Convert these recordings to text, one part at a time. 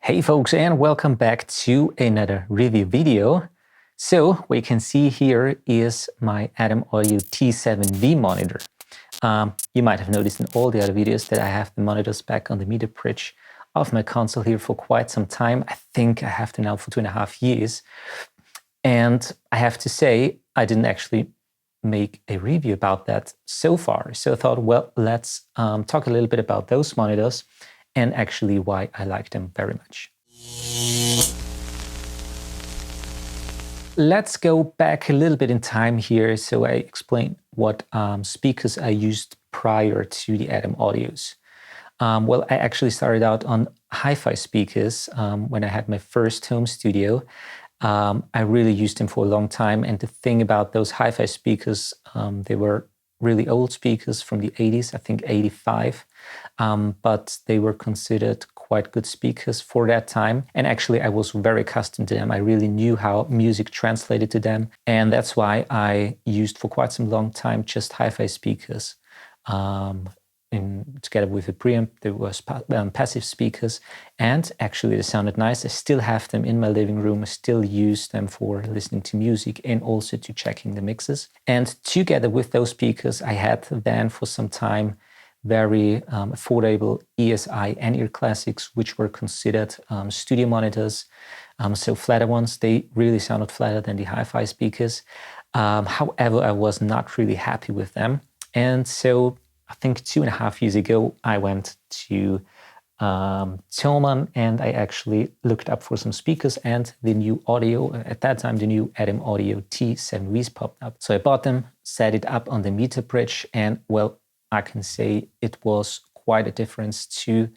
Hey folks, and welcome back to another review video. So what you can see here is my Adam Audio T7V monitor. You might have noticed in all the other videos that I have the monitors back on the meter bridge of my console here for quite some time. I think I have them now for 2.5 years. And I have to say, I didn't actually make a review about that so far. So I thought, well, let's talk a little bit about those monitors and actually why I like them very much. Let's go back a little bit in time here so I explain what speakers I used prior to the Adam Audios. Well, I actually started out on hi-fi speakers when I had my first home studio. I really used them for a long time, and the thing about those hi-fi speakers, they were really old speakers from the 80s, I think 85, but they were considered quite good speakers for that time. And actually, I was very accustomed to them. I really knew how music translated to them. And that's why I used for quite some long time just hi-fi speakers. Together with a preamp, there was passive speakers, and actually they sounded nice. I still have them in my living room. I still use them for listening to music and also to checking the mixes. And together with those speakers, I had then for some time very affordable ESI and-ear classics, which were considered studio monitors. So flatter ones, they really sounded flatter than the hi-fi speakers. However, I was not really happy with them. And so I think 2.5 years ago, I went to Tillman and I actually looked up for some speakers, and the new audio, at that time, the new Adam Audio T7Vs popped up. So I bought them, set it up on the meter bridge, and well, I can say it was quite a difference to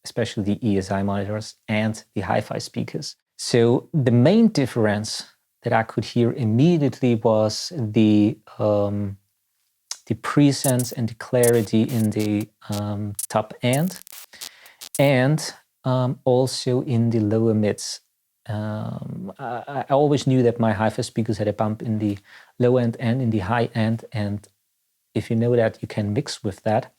especially the ESI monitors and the hi-fi speakers. So the main difference that I could hear immediately was the presence and the clarity in the top end, and also in the lower mids. I always knew that my hi-fi speakers had a bump in the low end and in the high end, and if you know that, you can mix with that.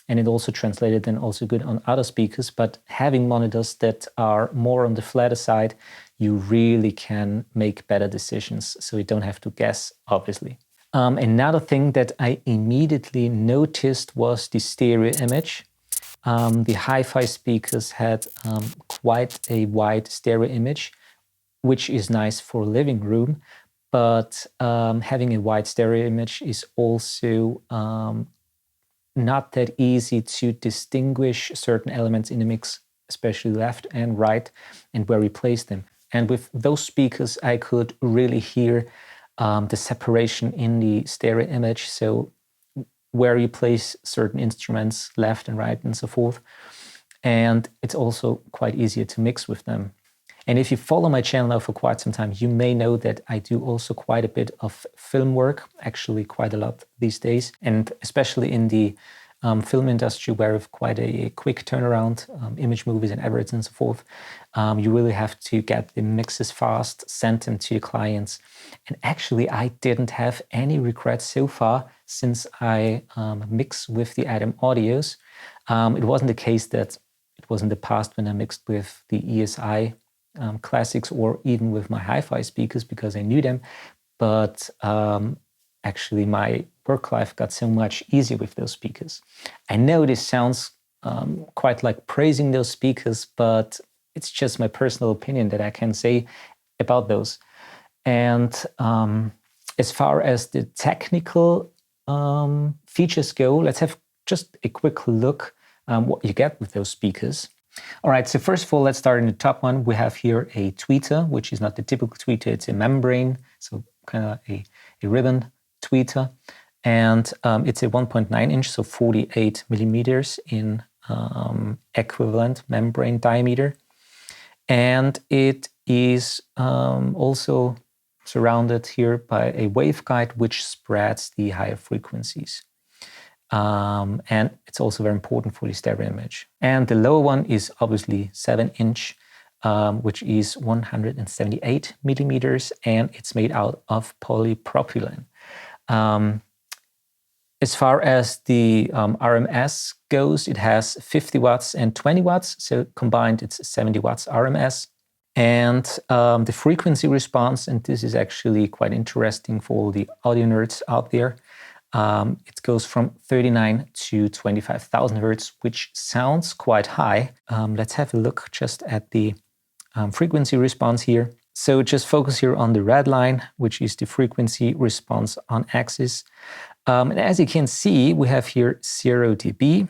And it also translated then also good on other speakers. But having monitors that are more on the flatter side, you really can make better decisions. So you don't have to guess, obviously. Another thing that I immediately noticed was the stereo image. The hi-fi speakers had quite a wide stereo image, which is nice for living room. But having a wide stereo image is also not that easy to distinguish certain elements in the mix, especially left and right, and where we place them. And with those speakers, I could really hear the separation in the stereo image, so where you place certain instruments left and right and so forth. And it's also quite easier to mix with them. And if you follow my channel now for quite some time, you may know that I do also quite a bit of film work, actually quite a lot these days, and especially in the film industry, where with quite a quick turnaround, image movies and adverts and so forth, you really have to get the mixes fast, send them to your clients. And actually, I didn't have any regrets so far since I mix with the Adam Audios. It wasn't the case that it was in the past when I mixed with the ESI classics or even with my hi-fi speakers, because I knew them. But actually, my work life got so much easier with those speakers. I know this sounds quite like praising those speakers, but it's just my personal opinion that I can say about those. And as far as the technical features go, let's have just a quick look what you get with those speakers. All right, so first of all, let's start in the top one. We have here a tweeter, which is not the typical tweeter, it's a membrane, so kind of a ribbon tweeter. And it's a 1.9 inch, so 48 millimeters in equivalent membrane diameter. And it is also surrounded here by a waveguide which spreads the higher frequencies. And it's also very important for the stereo image. And the lower one is obviously 7 inch, which is 178 millimeters, and it's made out of polypropylene. As far as the RMS goes, it has 50 watts and 20 watts. So combined, it's 70 watts RMS. And the frequency response, and this is actually quite interesting for all the audio nerds out there, it goes from 39 to 25,000 hertz, which sounds quite high. Let's have a look just at the frequency response here. So just focus here on the red line, which is the frequency response on axis. And as you can see, we have here 0 dB,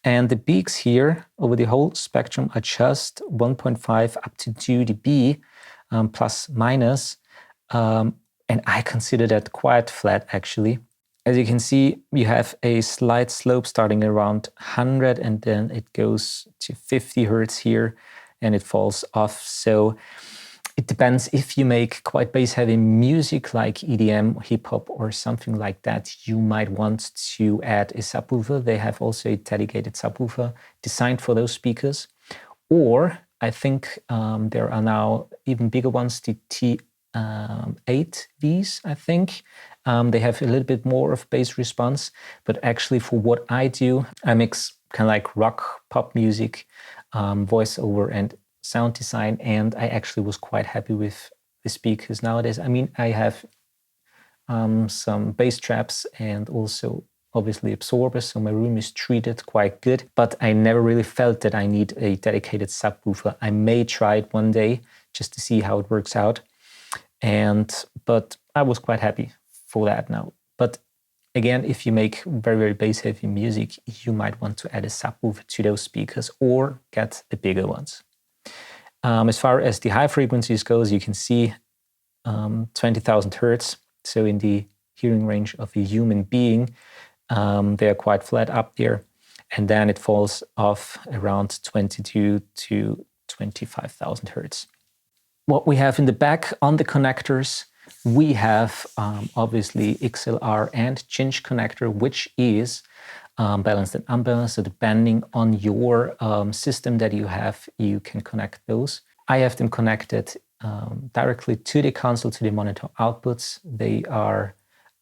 and the peaks here over the whole spectrum are just 1.5 up to 2 dB, plus minus. And I consider that quite flat, actually. As you can see, you have a slight slope starting around 100, and then it goes to 50 hertz here, and it falls off. So it depends. If you make quite bass-heavy music like EDM, hip-hop, or something like that, you might want to add a subwoofer. They have also a dedicated subwoofer designed for those speakers. Or I think there are now even bigger ones, the T7Vs, I think. They have a little bit more of bass response, but actually for what I do, I mix kind of like rock, pop music, voiceover, and sound design, and I actually was quite happy with the speakers nowadays. I mean, I have some bass traps and also obviously absorbers, so my room is treated quite good, but I never really felt that I need a dedicated subwoofer. I may try it one day just to see how it works out, but I was quite happy for that now. But again, if you make very, very bass heavy music, you might want to add a subwoofer to those speakers or get the bigger ones. As far as the high frequencies goes, you can see 20,000 hertz. So in the hearing range of a human being, they are quite flat up there. And then it falls off around 22 to 25,000 hertz. What we have in the back on the connectors, we have obviously XLR and Cinch connector, which is balanced and unbalanced. So depending on your system that you have, you can connect those. I have them connected directly to the console, to the monitor outputs. They are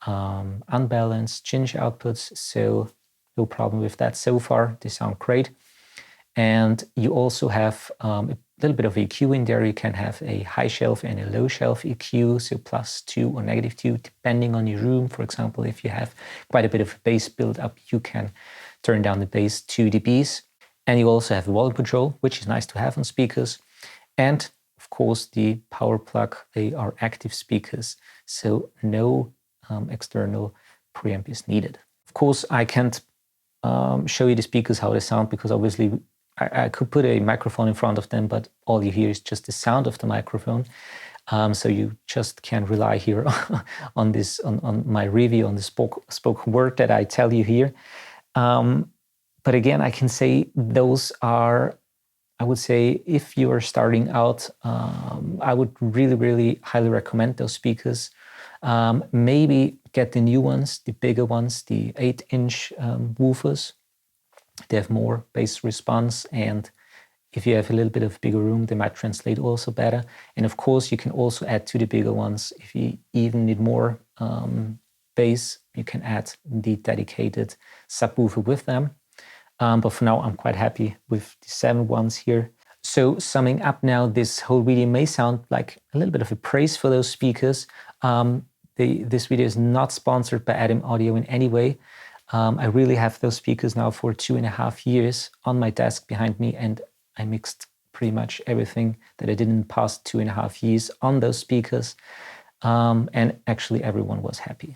unbalanced Cinch outputs, so no problem with that so far. They sound great. And you also have a little bit of EQ in there. You can have a high shelf and a low shelf EQ, so +2 or -2, depending on your room. For example, if you have quite a bit of bass build up, you can turn down the bass 2 dBs. And you also have volume control, which is nice to have on speakers. And of course, the power plug, they are active speakers, so no external preamp is needed. Of course, I can't show you the speakers, how they sound, because obviously I could put a microphone in front of them, but all you hear is just the sound of the microphone. So you just can rely here on this, on my review, on the spoken word that I tell you here. But again, I can say those are, I would say, if you are starting out, I would really, really highly recommend those speakers. Maybe get the new ones, the bigger ones, the 8-inch woofers. They have more bass response, and if you have a little bit of bigger room, they might translate also better. And of course, you can also add to the bigger ones. If you even need more bass, you can add the dedicated subwoofer with them. But for now, I'm quite happy with the 7 ones here. So summing up now, this whole video may sound like a little bit of a praise for those speakers. This video is not sponsored by Adam Audio in any way. I really have those speakers now for 2.5 years on my desk behind me, and I mixed pretty much everything that I did in the past 2.5 years on those speakers. And actually everyone was happy.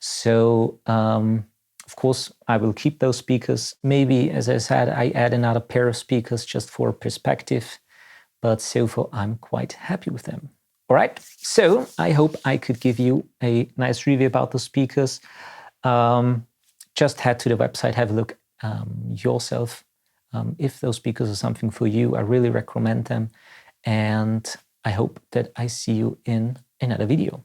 So, of course, I will keep those speakers. Maybe, as I said, I add another pair of speakers just for perspective, but so far I'm quite happy with them. All right, so I hope I could give you a nice review about those speakers. Just head to the website, have a look yourself. If those speakers are something for you, I really recommend them. And I hope that I see you in another video.